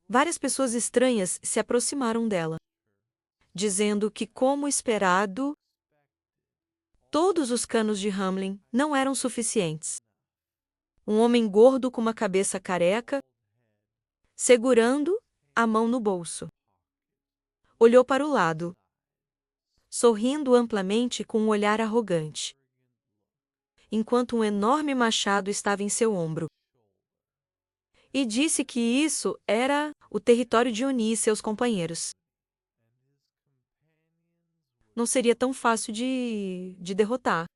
várias pessoas estranhas se aproximaram dela, dizendo que, como esperado, todos os canos de Hamlin não eram suficientes. Um homem gordo com uma cabeça careca, segurando a mão no bolso, olhou para o lado, sorrindo amplamente com um olhar arrogante, enquanto um enorme machado estava em seu ombro. E disse que isso era o território de Oni e seus companheiros. Não seria tão fácil de derrotar.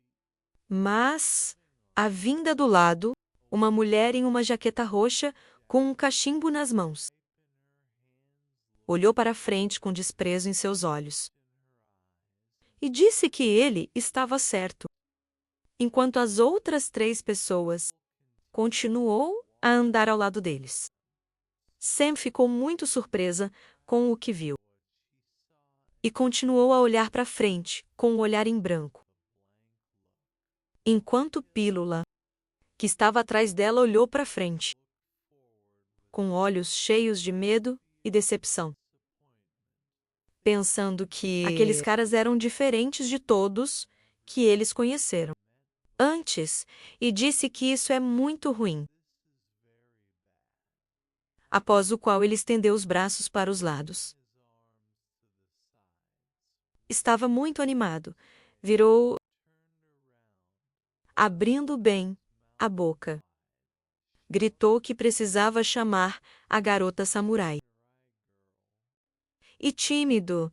Mas, à vinda do lado, uma mulher em uma jaqueta roxa com um cachimbo nas mãos. Olhou para frente com desprezo em seus olhos. E disse que ele estava certo, enquanto as outras 3 pessoas continuou a andar ao lado deles. Sam ficou muito surpresa com o que viu. E continuou a olhar para frente, com o olhar em branco. Enquanto Pílula, que estava atrás dela, olhou para frente, com olhos cheios de medo e decepção, pensando que aqueles caras eram diferentes de todos que eles conheceram antes, e disse que isso é muito ruim. Após o qual ele estendeu os braços para os lados. Estava muito animado. Virou, abrindo bem a boca. Gritou que precisava chamar a garota samurai. E tímido,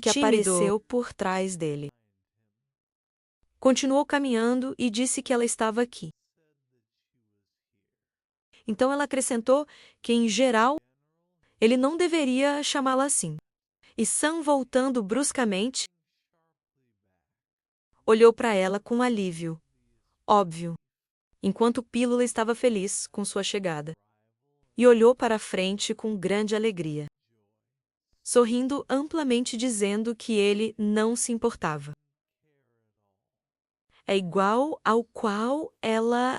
que apareceu por trás dele. Continuou caminhando e disse que ela estava aqui. Então ela acrescentou que, em geral, ele não deveria chamá-la assim. E Sam, voltando bruscamente, olhou para ela com alívio, óbvio, enquanto Pílula estava feliz com sua chegada. E olhou para a frente com grande alegria, sorrindo amplamente, dizendo que ele não se importava. É igual ao qual ela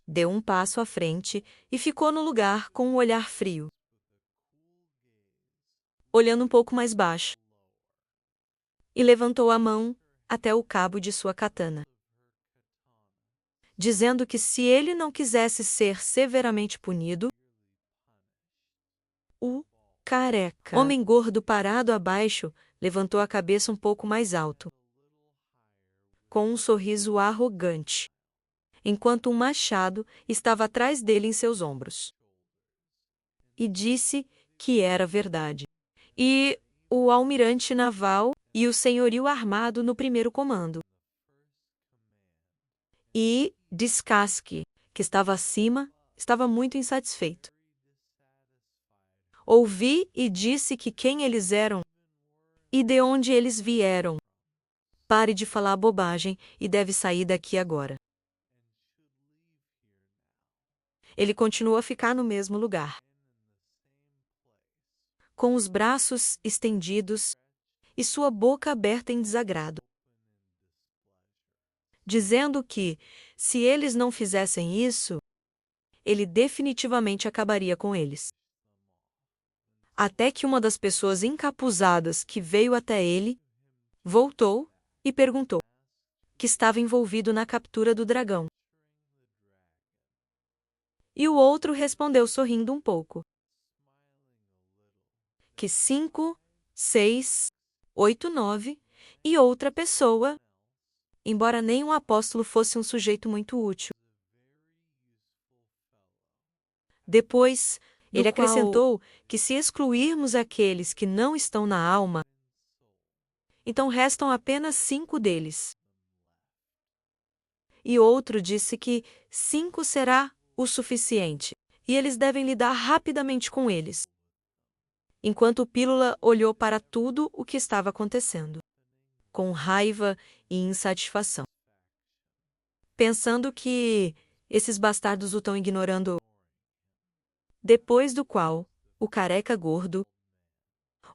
deu um passo à frente e ficou no lugar com um olhar frio, olhando um pouco mais baixo, e levantou a mão até o cabo de sua katana, dizendo que se ele não quisesse ser severamente punido, o careca, homem gordo parado abaixo, levantou a cabeça um pouco mais alto, com um sorriso arrogante, enquanto um machado estava atrás dele em seus ombros. E disse que era verdade. E o almirante naval e o senhorio armado no primeiro comando. E Descasque, que estava acima, estava muito insatisfeito. Ouvi e disse que quem eles eram e de onde eles vieram. Pare de falar bobagem e deve sair daqui agora. Ele continuou a ficar no mesmo lugar, com os braços estendidos e sua boca aberta em desagrado, dizendo que, se eles não fizessem isso, ele definitivamente acabaria com eles. Até que uma das pessoas encapuzadas que veio até ele voltou e perguntou que estava envolvido na captura do dragão. E o outro respondeu sorrindo um pouco que 5, 6, 8, 9 e outra pessoa, embora nem um apóstolo fosse um sujeito muito útil. Depois, ele acrescentou que se excluirmos aqueles que não estão na alma, então restam apenas 5 deles. E outro disse que 5 será o suficiente, e eles devem lidar rapidamente com eles. Enquanto Pílula olhou para tudo o que estava acontecendo, com raiva e insatisfação, pensando que esses bastardos o estão ignorando. Depois do qual, o careca gordo,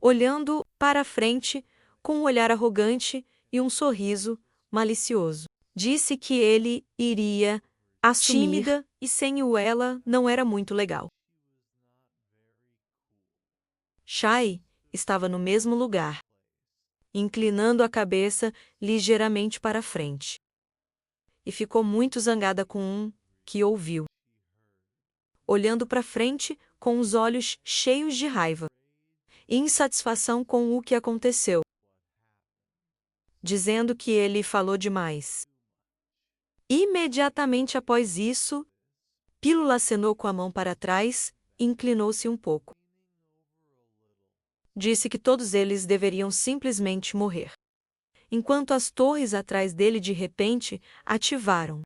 olhando para a frente com um olhar arrogante e um sorriso malicioso, disse que ele iria assumir, tímida e sem o ela não era muito legal. Shai estava no mesmo lugar, inclinando a cabeça ligeiramente para frente. E ficou muito zangada com que ouviu, olhando para frente com os olhos cheios de raiva e insatisfação com o que aconteceu, dizendo que ele falou demais. Imediatamente após isso, Pílula acenou com a mão para trás e inclinou-se um pouco. Disse que todos eles deveriam simplesmente morrer, enquanto as torres atrás dele de repente ativaram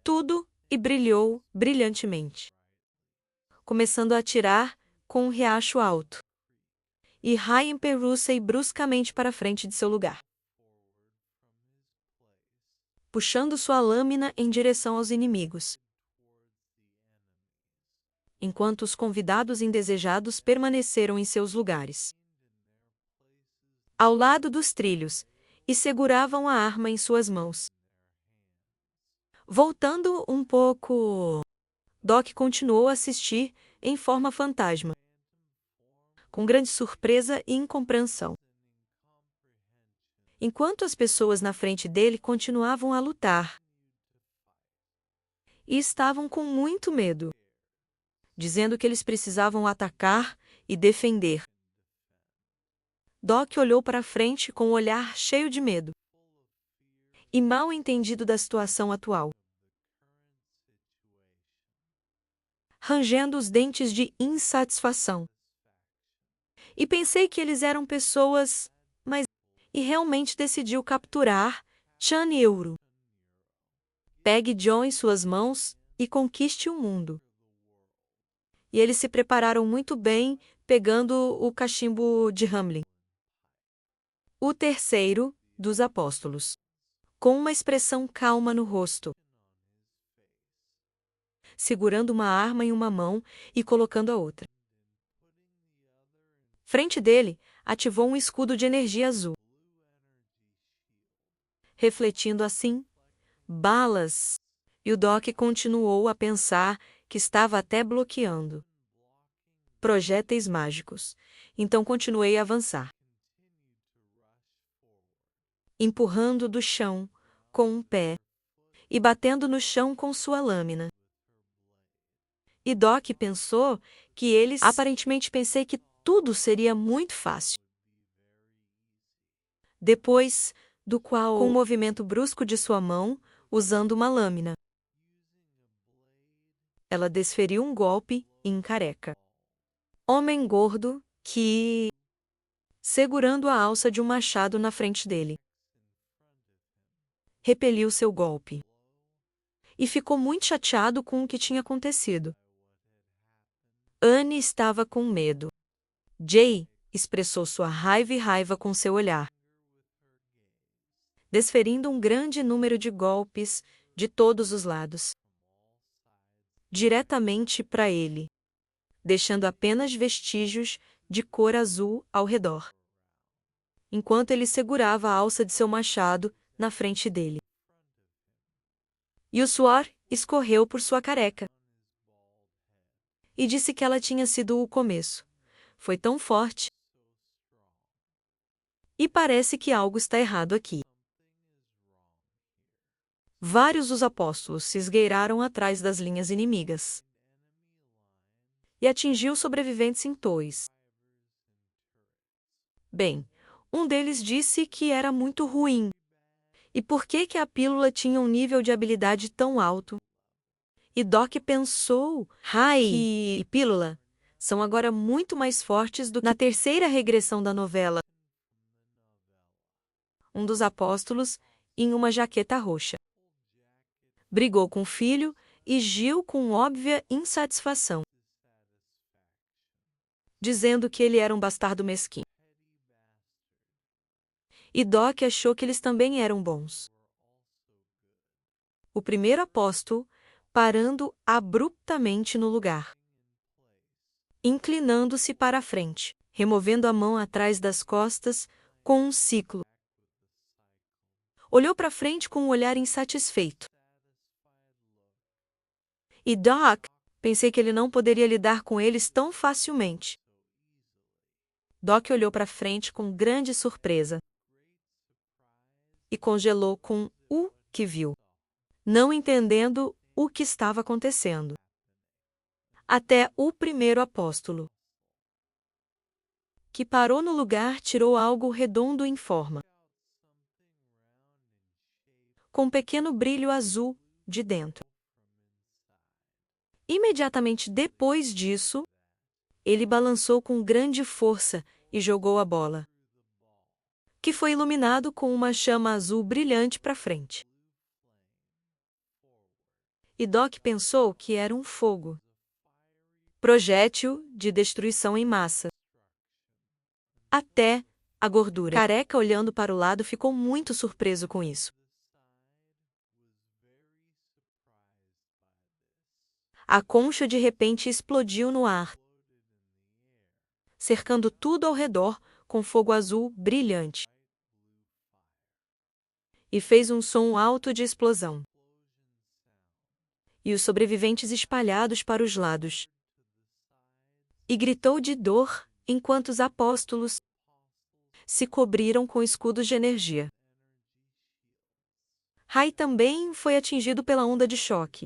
tudo e brilhou brilhantemente, começando a atirar com um riacho alto. E Rai emperrou-se bruscamente para frente de seu lugar, puxando sua lâmina em direção aos inimigos, enquanto os convidados indesejados permaneceram em seus lugares, ao lado dos trilhos, e seguravam a arma em suas mãos. Voltando um pouco, Doc continuou a assistir em forma fantasma, com grande surpresa e incompreensão, enquanto as pessoas na frente dele continuavam a lutar e estavam com muito medo, dizendo que eles precisavam atacar e defender. Doc olhou para frente com um olhar cheio de medo e mal entendido da situação atual, rangendo os dentes de insatisfação. E pensei que eles eram pessoas, e realmente decidiu capturar Chan Euro. Pegue John em suas mãos e conquiste o mundo. E eles se prepararam muito bem, pegando o cachimbo de Hamlin, o terceiro dos apóstolos, com uma expressão calma no rosto, segurando uma arma em uma mão e colocando a outra. Frente dele, ativou um escudo de energia azul, refletindo assim balas, e o Doc continuou a pensar que estava até bloqueando projéteis mágicos. Então continuei a avançar, empurrando do chão com um pé e batendo no chão com sua lâmina. E Doc pensou que eles... Aparentemente pensei que tudo seria muito fácil. Depois do qual, com um movimento brusco de sua mão, usando uma lâmina, ela desferiu um golpe em Careca, homem gordo que, segurando a alça de um machado na frente dele, repeliu seu golpe e ficou muito chateado com o que tinha acontecido. Anne estava com medo. Jay expressou sua raiva com seu olhar, desferindo um grande número de golpes de todos os lados, diretamente para ele, deixando apenas vestígios de cor azul ao redor, enquanto ele segurava a alça de seu machado na frente dele. E o suor escorreu por sua careca. E disse que ela tinha sido o começo. Foi tão forte. E parece que algo está errado aqui. Vários dos apóstolos se esgueiraram atrás das linhas inimigas e atingiu sobreviventes em tois. Bem, um deles disse que era muito ruim. E por que a pílula tinha um nível de habilidade tão alto? E Doc pensou, Rai e pílula são agora muito mais fortes do que na terceira regressão da novela. Um dos apóstolos, em uma jaqueta roxa, brigou com o filho e Gil com óbvia insatisfação, dizendo que ele era um bastardo mesquinho. E Doc achou que eles também eram bons. O primeiro apóstolo, parando abruptamente no lugar, inclinando-se para a frente, removendo a mão atrás das costas com um ciclo. Olhou para frente com um olhar insatisfeito. E Doc, pensei que ele não poderia lidar com eles tão facilmente. Doc olhou para frente com grande surpresa e congelou com o que viu, não entendendo o que estava acontecendo. Até o primeiro apóstolo, que parou no lugar, tirou algo redondo em forma, com um pequeno brilho azul de dentro. Imediatamente depois disso, ele balançou com grande força e jogou a bola, que foi iluminado com uma chama azul brilhante para frente. E Doc pensou que era um fogo, projétil de destruição em massa. Até a gordura. Careca, olhando para o lado, ficou muito surpreso com isso. A concha de repente explodiu no ar, cercando tudo ao redor com fogo azul brilhante. E fez um som alto de explosão. E os sobreviventes espalhados para os lados. E gritou de dor enquanto os apóstolos se cobriram com escudos de energia. Rai também foi atingido pela onda de choque.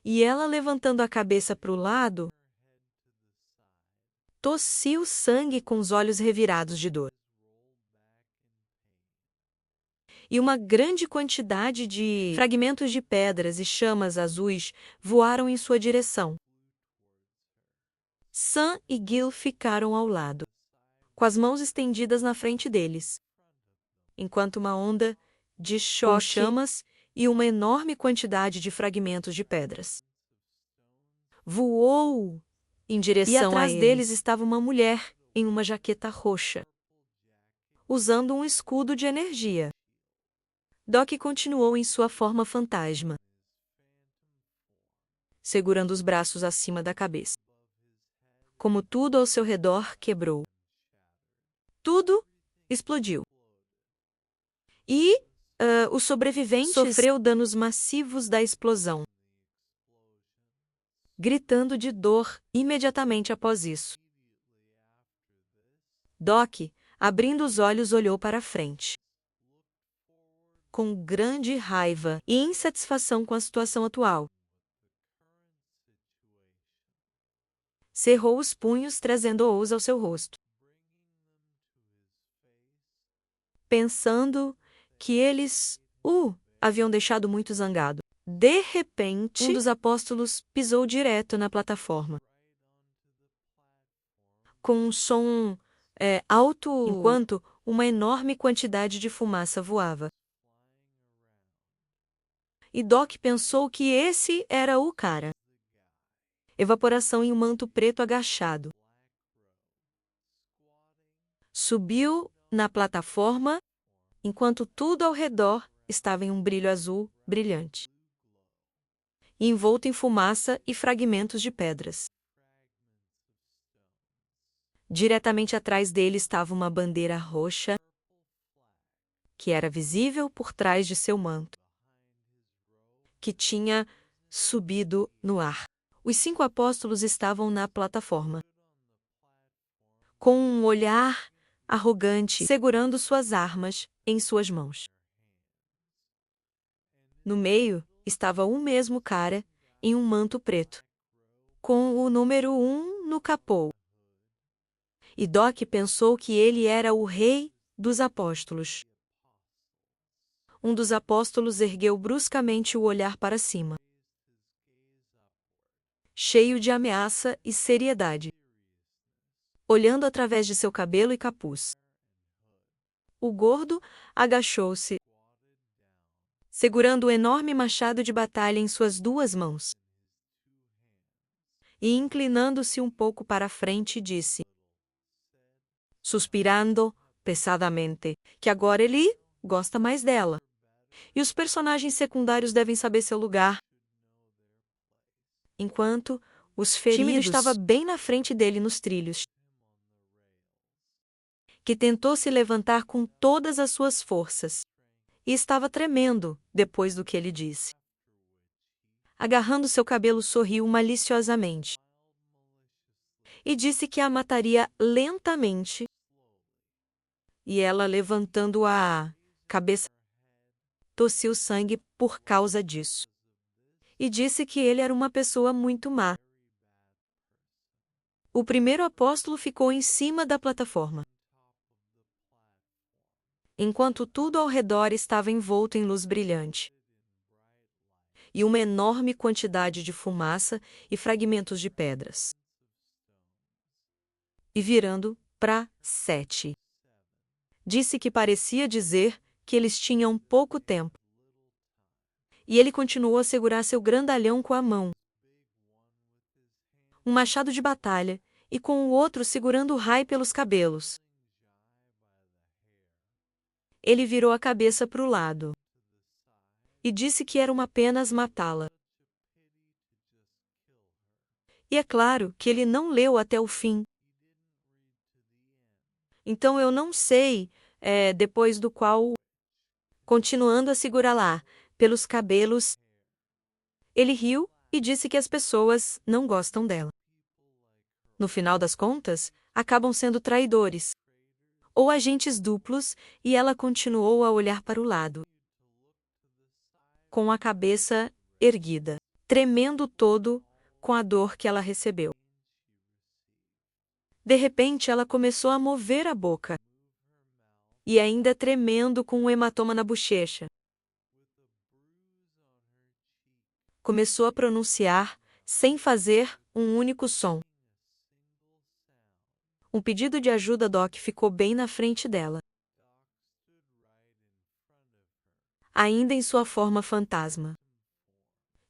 E ela, levantando a cabeça para o lado, tossiu sangue com os olhos revirados de dor. E uma grande quantidade de fragmentos de pedras e chamas azuis voaram em sua direção. Sam e Gil ficaram ao lado, com as mãos estendidas na frente deles, enquanto uma onda de choque, com chamas e uma enorme quantidade de fragmentos de pedras voou em direção a eles. E atrás deles estava uma mulher em uma jaqueta roxa, usando um escudo de energia. Doc continuou em sua forma fantasma, segurando os braços acima da cabeça. Como tudo ao seu redor quebrou. Tudo explodiu. E os sobreviventes sofreu danos massivos da explosão, gritando de dor imediatamente após isso. Doc, abrindo os olhos, olhou para frente, com grande raiva e insatisfação com a situação atual. Cerrou os punhos, trazendo-os ao seu rosto, pensando que eles o haviam deixado muito zangado. De repente, um dos apóstolos pisou direto na plataforma, com um som alto, enquanto uma enorme quantidade de fumaça voava. E Doc pensou que esse era o cara. Evaporação em um manto preto agachado. Subiu na plataforma, enquanto tudo ao redor estava em um brilho azul brilhante, envolto em fumaça e fragmentos de pedras. Diretamente atrás dele estava uma bandeira roxa, que era visível por trás de seu manto, que tinha subido no ar. Os 5 apóstolos estavam na plataforma, com um olhar arrogante, segurando suas armas em suas mãos. No meio estava o mesmo cara em um manto preto, com o número 1 no capô. E Doc pensou que ele era o rei dos apóstolos. Um dos apóstolos ergueu bruscamente o olhar para cima, cheio de ameaça e seriedade, olhando através de seu cabelo e capuz. O gordo agachou-se, segurando o enorme machado de batalha em suas 2 mãos. E inclinando-se um pouco para a frente, disse, suspirando pesadamente, que agora ele gosta mais dela. E os personagens secundários devem saber seu lugar. Enquanto os feridos, Tímido estava bem na frente dele nos trilhos, que tentou se levantar com todas as suas forças, e estava tremendo depois do que ele disse. Agarrando seu cabelo, sorriu maliciosamente. e disse que a mataria lentamente. E ela, levantando a cabeça, tossiu sangue por causa disso. E disse que ele era uma pessoa muito má. O primeiro apóstolo ficou em cima da plataforma, enquanto tudo ao redor estava envolto em luz brilhante. E uma enorme quantidade de fumaça e fragmentos de pedras. E virando para 7, disse que parecia dizer que eles tinham pouco tempo. E ele continuou a segurar seu grandalhão com a mão, um machado de batalha, e com o outro segurando Rai pelos cabelos. Ele virou a cabeça para o lado e disse que era uma apenas matá-la. E é claro que ele não leu até o fim. Então eu não sei, depois do qual, continuando a segurá-la pelos cabelos, ele riu e disse que as pessoas não gostam dela. No final das contas, acabam sendo traidores ou agentes duplos, e ela continuou a olhar para o lado, com a cabeça erguida, tremendo todo com a dor que ela recebeu. De repente, ela começou a mover a boca, e ainda tremendo com um hematoma na bochecha, começou a pronunciar sem fazer um único som. Um pedido de ajuda, Doc ficou bem na frente dela, ainda em sua forma fantasma,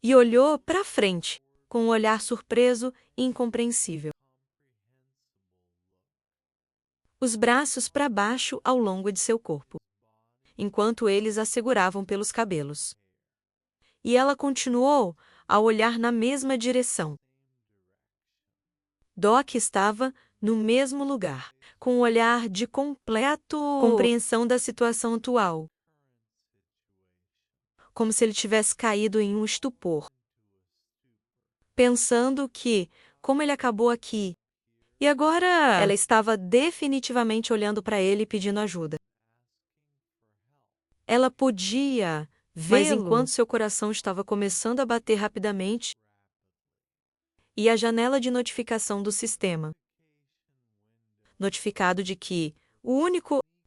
e olhou para frente, com um olhar surpreso e incompreensível. Os braços para baixo ao longo de seu corpo, enquanto eles a seguravam pelos cabelos. E ela continuou a olhar na mesma direção. Doc estava no mesmo lugar, com um olhar de completa compreensão da situação atual, como se ele tivesse caído em um estupor, pensando que, como ele acabou aqui, e agora ela estava definitivamente olhando para ele e pedindo ajuda. Ela podia vê-lo, mas enquanto seu coração estava começando a bater rapidamente, e a janela de notificação do sistema, notificado de que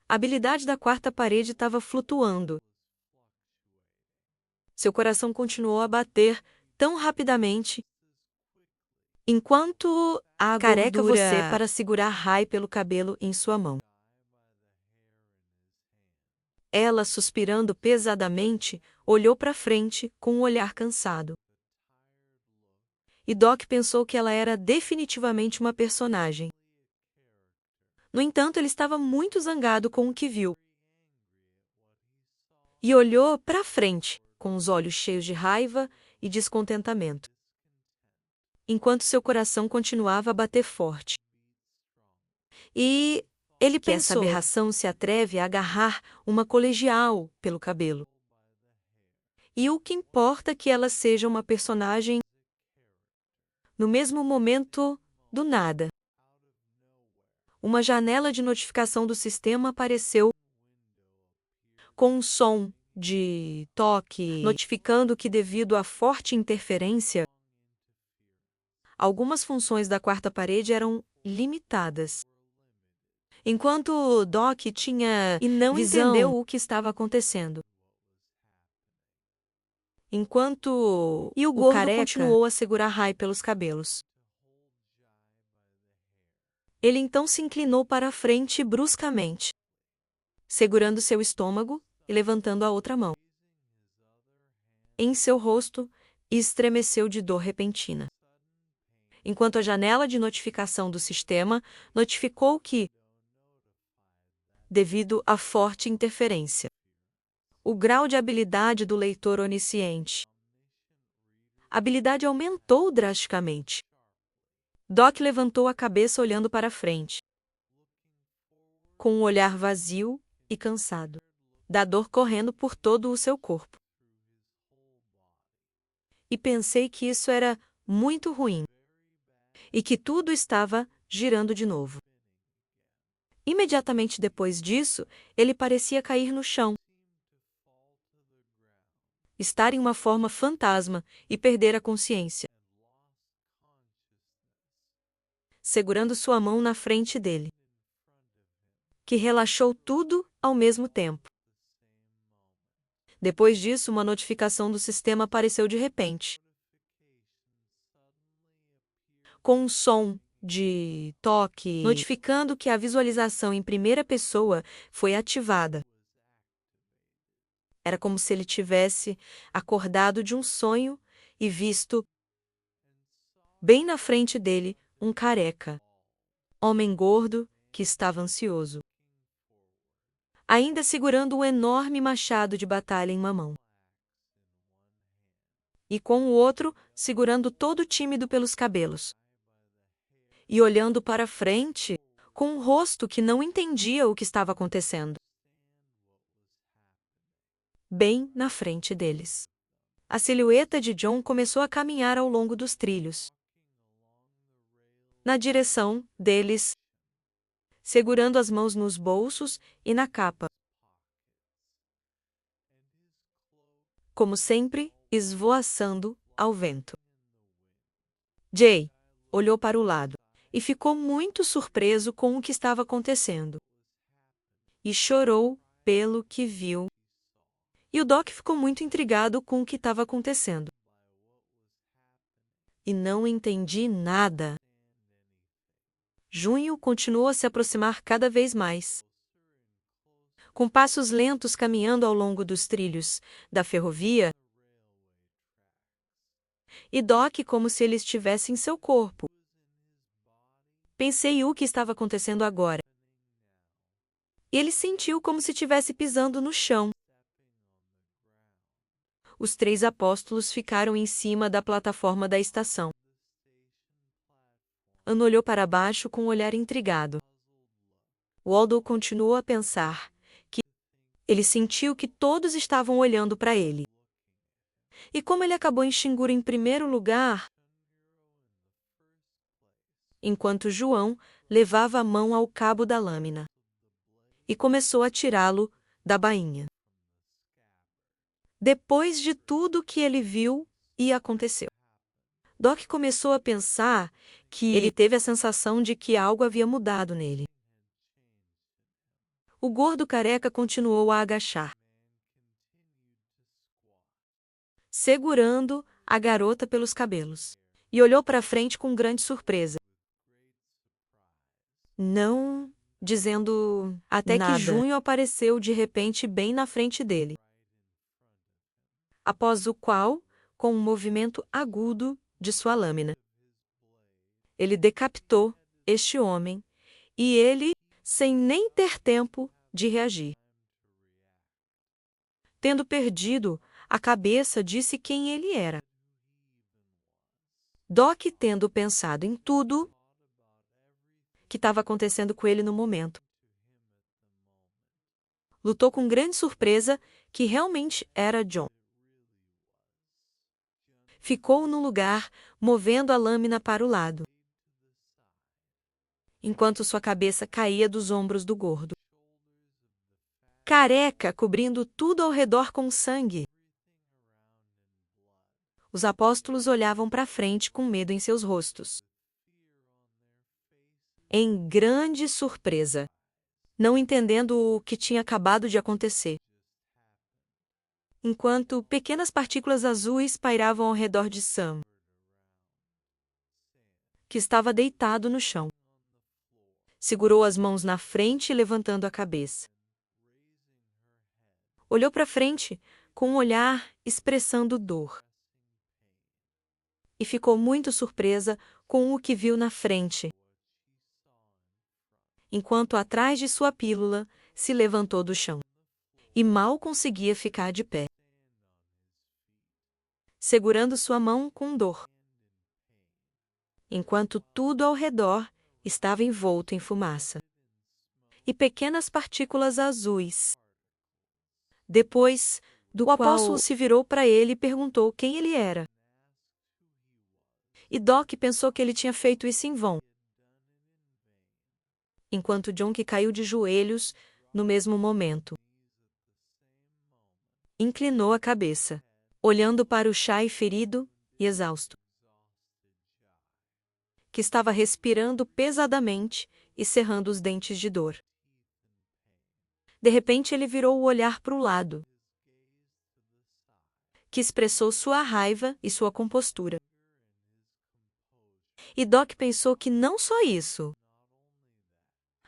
a habilidade da quarta parede estava flutuando. Seu coração continuou a bater tão rapidamente, enquanto a careca você para segurar Rai pelo cabelo em sua mão. Ela, suspirando pesadamente, olhou para frente com um olhar cansado. E Doc pensou que ela era definitivamente uma personagem. No entanto, ele estava muito zangado com o que viu. E olhou para frente, com os olhos cheios de raiva e descontentamento, enquanto seu coração continuava a bater forte. E ele pensou que essa aberração se atreve a agarrar uma colegial pelo cabelo. E o que importa é que ela seja uma personagem. No mesmo momento, do nada, uma janela de notificação do sistema apareceu com um som de toque, notificando que, devido à forte interferência, algumas funções da quarta parede eram limitadas. Enquanto Doc tinha e não entendeu o que estava acontecendo. E o gordo careca continuou a segurar Rai pelos cabelos. Ele então se inclinou para a frente bruscamente, segurando seu estômago e levantando a outra mão em seu rosto, e estremeceu de dor repentina. Enquanto a janela de notificação do sistema notificou que, devido à forte interferência, o grau de habilidade do leitor onisciente. A habilidade aumentou drasticamente. Doc levantou a cabeça olhando para frente, com um olhar vazio e cansado, da dor correndo por todo o seu corpo. E pensei que isso era muito ruim, e que tudo estava girando de novo. Imediatamente depois disso, ele parecia cair no chão, estar em uma forma fantasma e perder a consciência, segurando sua mão na frente dele, que relaxou tudo ao mesmo tempo. Depois disso, uma notificação do sistema apareceu de repente, com um som de toque, notificando que a visualização em primeira pessoa foi ativada. Era como se ele tivesse acordado de um sonho e visto, bem na frente dele, um careca, homem gordo que estava ansioso, ainda segurando um enorme machado de batalha em uma mão, e com o outro segurando todo tímido pelos cabelos, e olhando para frente com um rosto que não entendia o que estava acontecendo, bem na frente deles. A silhueta de John começou a caminhar ao longo dos trilhos, na direção deles, segurando as mãos nos bolsos e na capa. Como sempre, esvoaçando ao vento. Jay olhou para o lado e ficou muito surpreso com o que estava acontecendo. E chorou pelo que viu. E o Doc ficou muito intrigado com o que estava acontecendo. E não entendi nada. Junho continuou a se aproximar cada vez mais, com passos lentos caminhando ao longo dos trilhos da ferrovia, e Doc como se ele estivesse em seu corpo. Pensei o que estava acontecendo agora. E ele sentiu como se estivesse pisando no chão. Os 3 apóstolos ficaram em cima da plataforma da estação. Anne olhou para baixo com um olhar intrigado. Waldo continuou a pensar que ele sentiu que todos estavam olhando para ele. E como ele acabou em Xingur em primeiro lugar, enquanto João levava a mão ao cabo da lâmina e começou a tirá-lo da bainha. Depois de tudo que ele viu e aconteceu, Doc começou a pensar que ele teve a sensação de que algo havia mudado nele. O gordo careca continuou a agachar, segurando a garota pelos cabelos, e olhou para frente com grande surpresa. Não dizendo até nada. Que Junho apareceu de repente bem na frente dele, após o qual, com um movimento agudo de sua lâmina, ele decapitou este homem, e ele, sem nem ter tempo de reagir. Tendo perdido a cabeça, disse quem ele era. Doc, tendo pensado em tudo que estava acontecendo com ele no momento, lutou com grande surpresa que realmente era John. Ficou no lugar, movendo a lâmina para o lado, enquanto sua cabeça caía dos ombros do gordo, careca, cobrindo tudo ao redor com sangue. Os apóstolos olhavam para frente com medo em seus rostos, em grande surpresa, não entendendo o que tinha acabado de acontecer, enquanto pequenas partículas azuis pairavam ao redor de Sam, que estava deitado no chão. Segurou as mãos na frente, levantando a cabeça. Olhou para frente com um olhar expressando dor. E ficou muito surpresa com o que viu na frente, enquanto atrás de sua pílula se levantou do chão e mal conseguia ficar de pé, segurando sua mão com dor, enquanto tudo ao redor estava envolto em fumaça e pequenas partículas azuis. Depois do qual o apóstolo se virou para ele e perguntou quem ele era. E Doc pensou que ele tinha feito isso em vão. enquanto John que caiu de joelhos no mesmo momento. Inclinou a cabeça, olhando para o Shai ferido e exausto, que estava respirando pesadamente e cerrando os dentes de dor. De repente ele virou o olhar para o lado, que expressou sua raiva e sua compostura. E Doc pensou que não só isso.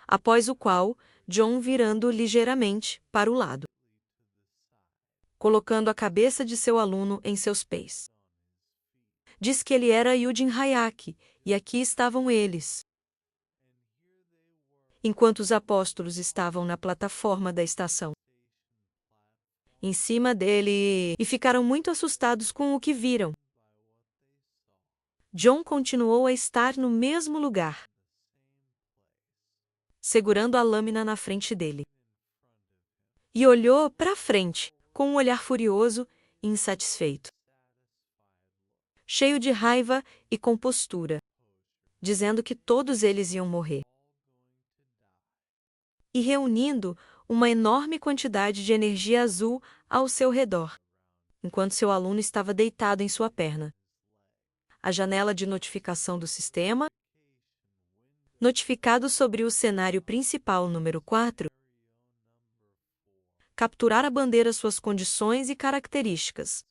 Após o qual, John virando ligeiramente para o lado, colocando a cabeça de seu aluno em seus pés. Diz que ele era Yudin Hayaki, e aqui estavam eles. Enquanto os apóstolos estavam na plataforma da estação, em cima dele, e ficaram muito assustados com o que viram. John continuou a estar no mesmo lugar, segurando a lâmina na frente dele. E olhou para frente, com um olhar furioso e insatisfeito, cheio de raiva e compostura, dizendo que todos eles iam morrer. E reunindo uma enorme quantidade de energia azul ao seu redor, enquanto seu aluno estava deitado em sua perna. A janela de notificação do sistema, notificado sobre o cenário principal número 4, capturar a bandeira suas condições e características.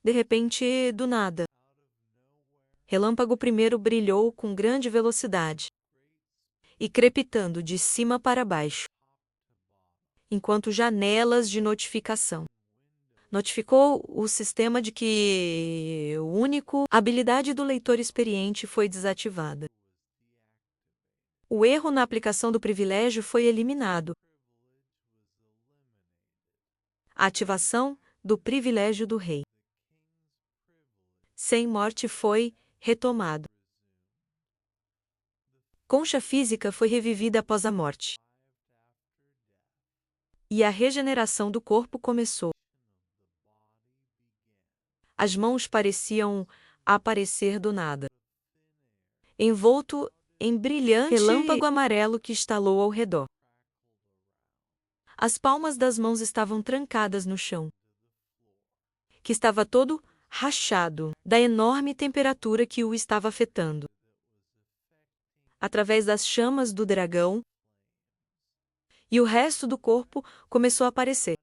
De repente, do nada, Relâmpago primeiro brilhou com grande velocidade e crepitando de cima para baixo, enquanto janelas de notificação notificou o sistema de que o único habilidade do leitor experiente foi desativada. O erro na aplicação do privilégio foi eliminado. A ativação do privilégio do rei sem morte foi retomado. Concha física foi revivida após a morte. E a regeneração do corpo começou. As mãos pareciam aparecer do nada, envolto em brilhante relâmpago amarelo que estalou ao redor. As palmas das mãos estavam trancadas no chão, que estava todo rachado da enorme temperatura que o estava afetando. Através das chamas do dragão, e o resto do corpo começou a aparecer,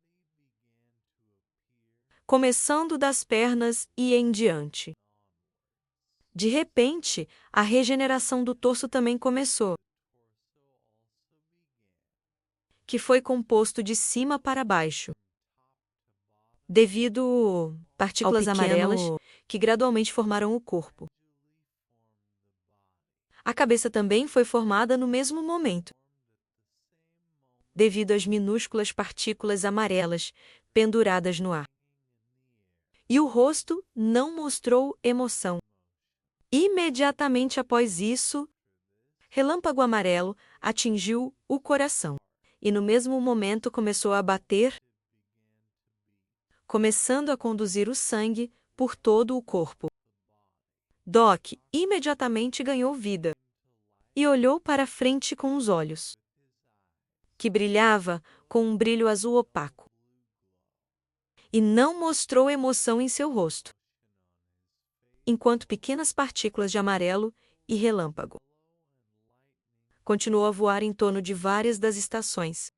começando das pernas e em diante. De repente, a regeneração do torso também começou, que foi composto de cima para baixo, devido partículas amarelas que gradualmente formaram o corpo. A cabeça também foi formada no mesmo momento, devido às minúsculas partículas amarelas penduradas no ar. E o rosto não mostrou emoção. Imediatamente após isso, relâmpago amarelo atingiu o coração, e no mesmo momento começou a bater, começando a conduzir o sangue por todo o corpo. Doc imediatamente ganhou vida e olhou para frente com os olhos, que brilhava com um brilho azul opaco, e não mostrou emoção em seu rosto, enquanto pequenas partículas de amarelo e relâmpago continuou a voar em torno de várias das estações.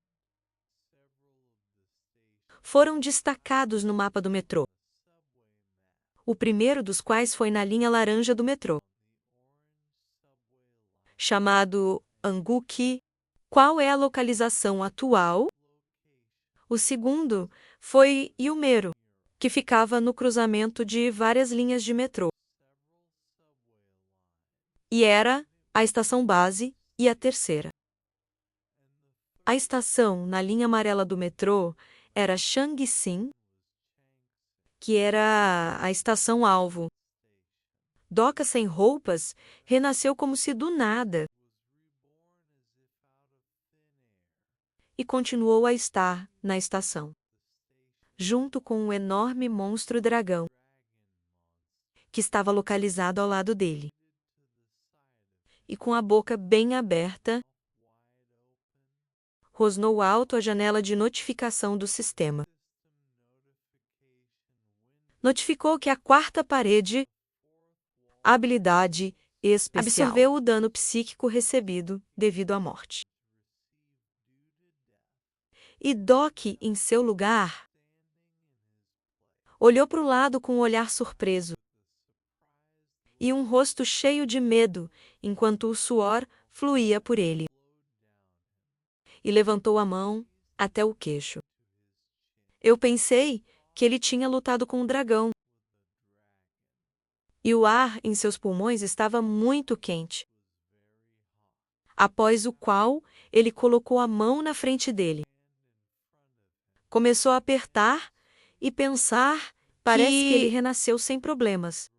Foram destacados no mapa do metrô, o primeiro dos quais foi na linha laranja do metrô, chamado Anguki. Qual é a localização atual? O segundo foi Yumero, que ficava no cruzamento de várias linhas de metrô, e era a estação base e a terceira. A estação na linha amarela do metrô era Changxin, que era a estação-alvo. Doca sem roupas renasceu como se do nada e continuou a estar na estação, junto com um enorme monstro dragão, que estava localizado ao lado dele. e com a boca bem aberta, rosnou alto a janela de notificação do sistema. Notificou que a quarta parede, habilidade especial, absorveu o dano psíquico recebido devido à morte. E Doc, em seu lugar, olhou para o lado com um olhar surpreso e um rosto cheio de medo enquanto o suor fluía por ele. E levantou a mão até o queixo. Eu pensei que ele tinha lutado com o dragão. E o ar em seus pulmões estava muito quente. Após o qual, ele colocou a mão na frente dele. Começou a apertar e pensar, parece que ele renasceu sem problemas.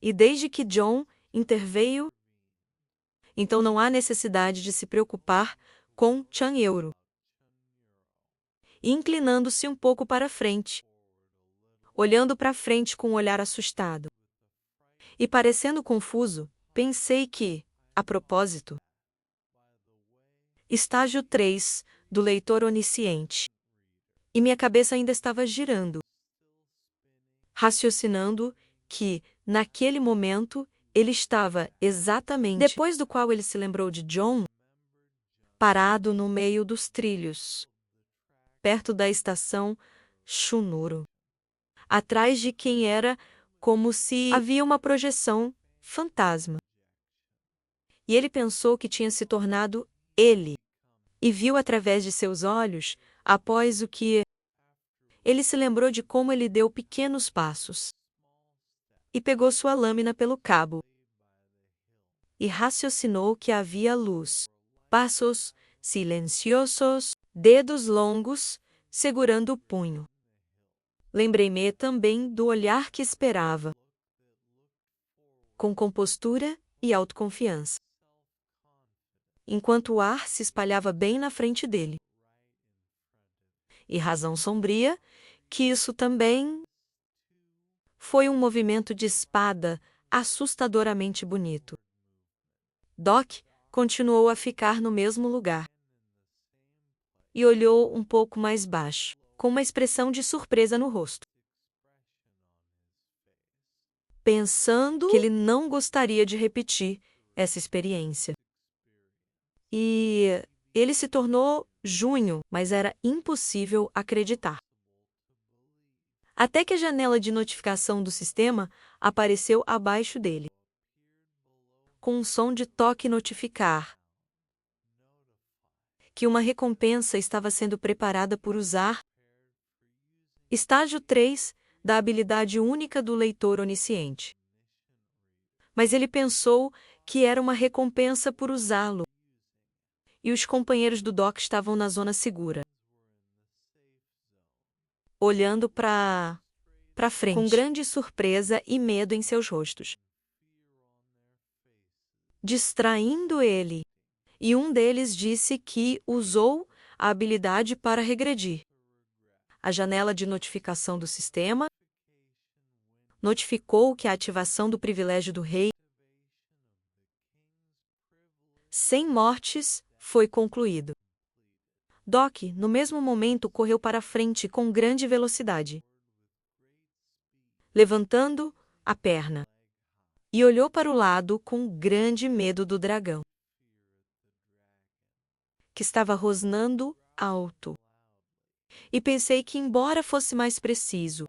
E desde que John interveio, então não há necessidade de se preocupar com Chan Euro. Inclinando-se um pouco para frente, olhando para frente com um olhar assustado. E parecendo confuso, pensei que, a propósito, estágio 3 do leitor onisciente. E minha cabeça ainda estava girando, raciocinando que, naquele momento, ele estava exatamente depois do qual ele se lembrou de John, parado no meio dos trilhos, perto da estação Shunuro, atrás de quem era como se havia uma projeção fantasma. E ele pensou que tinha se tornado ele, e viu através de seus olhos, após o que ele se lembrou de como ele deu pequenos passos e pegou sua lâmina pelo cabo e raciocinou que havia luz, passos silenciosos, dedos longos, segurando o punho. Lembrei-me também do olhar que esperava, com compostura e autoconfiança, enquanto o ar se espalhava bem na frente dele. E razão sombria que isso também foi um movimento de espada assustadoramente bonito. Doc continuou a ficar no mesmo lugar e olhou um pouco mais baixo, com uma expressão de surpresa no rosto, pensando que ele não gostaria de repetir essa experiência. E ele se tornou junho, mas era impossível acreditar. Até que a janela de notificação do sistema apareceu abaixo dele, com um som de toque notificar que uma recompensa estava sendo preparada por usar estágio 3 da habilidade única do leitor onisciente. Mas ele pensou que era uma recompensa por usá-lo, e os companheiros do Doc estavam na zona segura, olhando para frente, com grande surpresa e medo em seus rostos, distraindo ele. E um deles disse que usou a habilidade para regredir. A janela de notificação do sistema notificou que a ativação do privilégio do rei sem mortes foi concluído. Doc, no mesmo momento, correu para frente com grande velocidade, levantando a perna, e olhou para o lado com grande medo do dragão, que estava rosnando alto. E pensei que, embora fosse mais preciso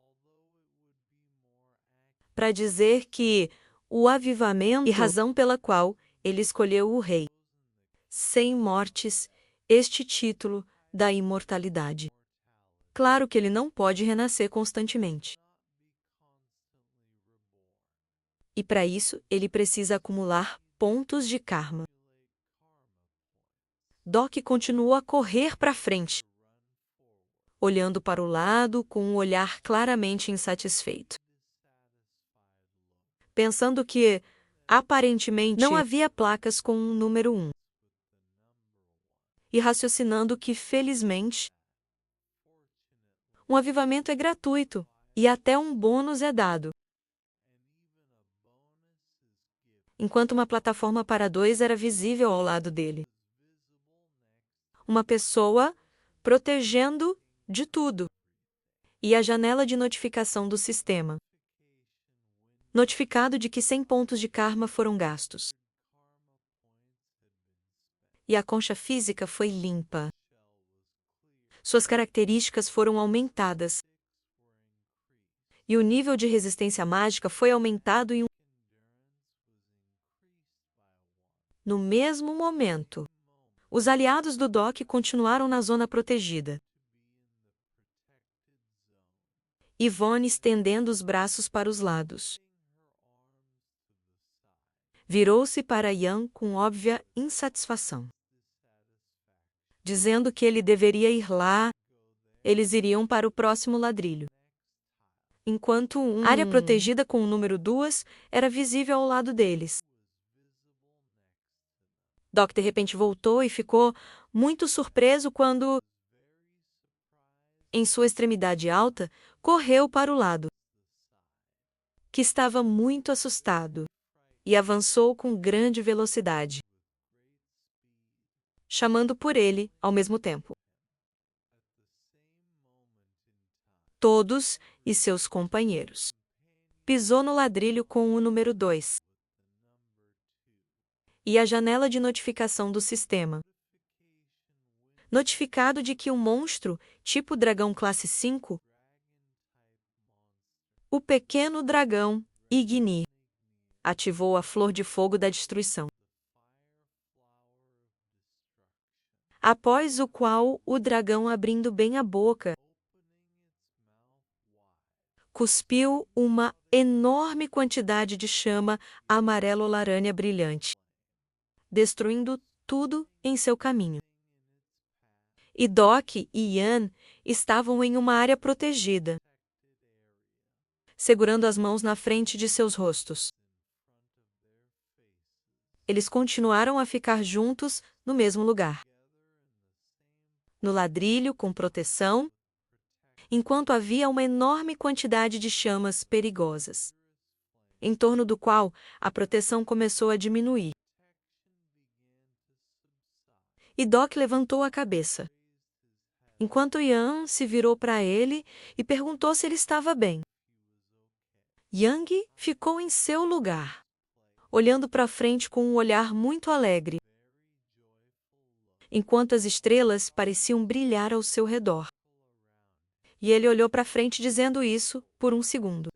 para dizer que o avivamento e razão pela qual ele escolheu o rei sem mortes, este título da imortalidade. Claro que ele não pode renascer constantemente. E para isso, ele precisa acumular pontos de karma. Doc continuou a correr para frente, olhando para o lado com um olhar claramente insatisfeito, pensando que, aparentemente, não havia placas com um número 1. E raciocinando que, felizmente, um avivamento é gratuito e até um bônus é dado. enquanto uma plataforma para dois era visível ao lado dele. Uma pessoa protegendo de tudo. E a janela de notificação do sistema. Notificado de que 100 pontos de karma foram gastos. E a concha física foi limpa. Suas características foram aumentadas. E o nível de resistência mágica foi aumentado em No mesmo momento, os aliados do Doc continuaram na zona protegida. Yvonne estendendo os braços para os lados. Virou-se para Ian com óbvia insatisfação. Dizendo que ele deveria ir lá, eles iriam para o próximo ladrilho. Enquanto área protegida com o número 2 era visível ao lado deles. Doc de repente voltou e ficou muito surpreso quando, em sua extremidade alta, correu para o lado, que estava muito assustado, e avançou com grande velocidade, chamando por ele ao mesmo tempo. Todos e seus companheiros. Pisou no ladrilho com o número 2. E a janela de notificação do sistema. Notificado de que um monstro, tipo dragão classe 5, o pequeno dragão Igni, ativou a flor de fogo da destruição. Após o qual o dragão, abrindo bem a boca, cuspiu uma enorme quantidade de chama amarelo-laranja brilhante, destruindo tudo em seu caminho. E Doc e Ian estavam em uma área protegida, segurando as mãos na frente de seus rostos. Eles continuaram a ficar juntos no mesmo lugar, no ladrilho com proteção, enquanto havia uma enorme quantidade de chamas perigosas, em torno do qual a proteção começou a diminuir. E Doc levantou a cabeça, enquanto Ian se virou para ele e perguntou se ele estava bem. Yang ficou em seu lugar, olhando para frente com um olhar muito alegre, enquanto as estrelas pareciam brilhar ao seu redor. E ele olhou para frente dizendo isso por um segundo.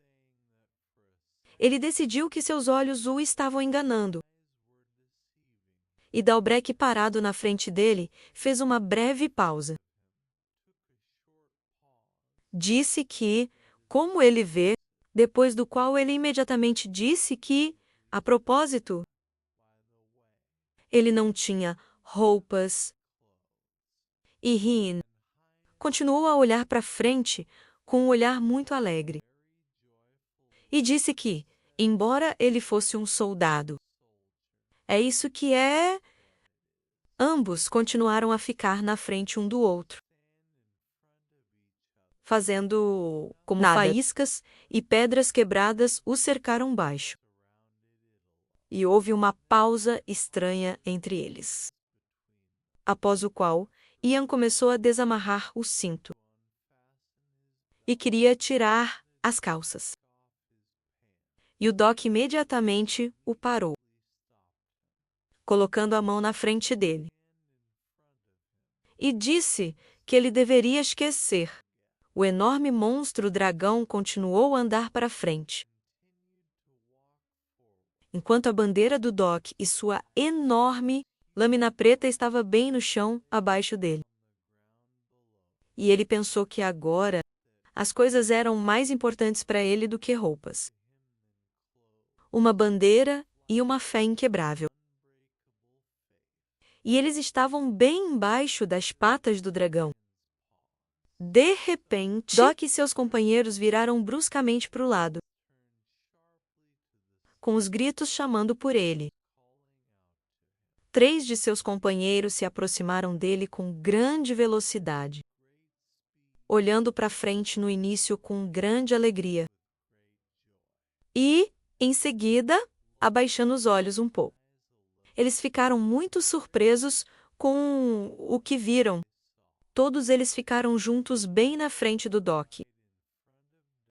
Ele decidiu que seus olhos o estavam enganando. E Dalbrek, parado na frente dele, fez uma breve pausa. Disse que, como ele vê, depois do qual ele imediatamente disse que, a propósito, ele não tinha roupas. E Hin continuou a olhar para frente com um olhar muito alegre. E disse que, embora ele fosse um soldado, é isso que é... Ambos continuaram a ficar na frente um do outro, fazendo como faíscas e pedras quebradas o cercaram baixo. E houve uma pausa estranha entre eles, após o qual Ian começou a desamarrar o cinto e queria tirar as calças. E o Doc imediatamente o parou, colocando a mão na frente dele. E disse que ele deveria esquecer. O enorme monstro dragão continuou a andar para frente, enquanto a bandeira do Doc e sua enorme lâmina preta estava bem no chão abaixo dele. E ele pensou que agora as coisas eram mais importantes para ele do que roupas. Uma bandeira e uma fé inquebrável. E eles estavam bem embaixo das patas do dragão. De repente, Doc e seus companheiros viraram bruscamente para o lado, com os gritos chamando por ele. 3 de seus companheiros se aproximaram dele com grande velocidade, olhando para frente no início com grande alegria. E, em seguida, abaixando os olhos um pouco. Eles ficaram muito surpresos com o que viram. Todos eles ficaram juntos bem na frente do Doc.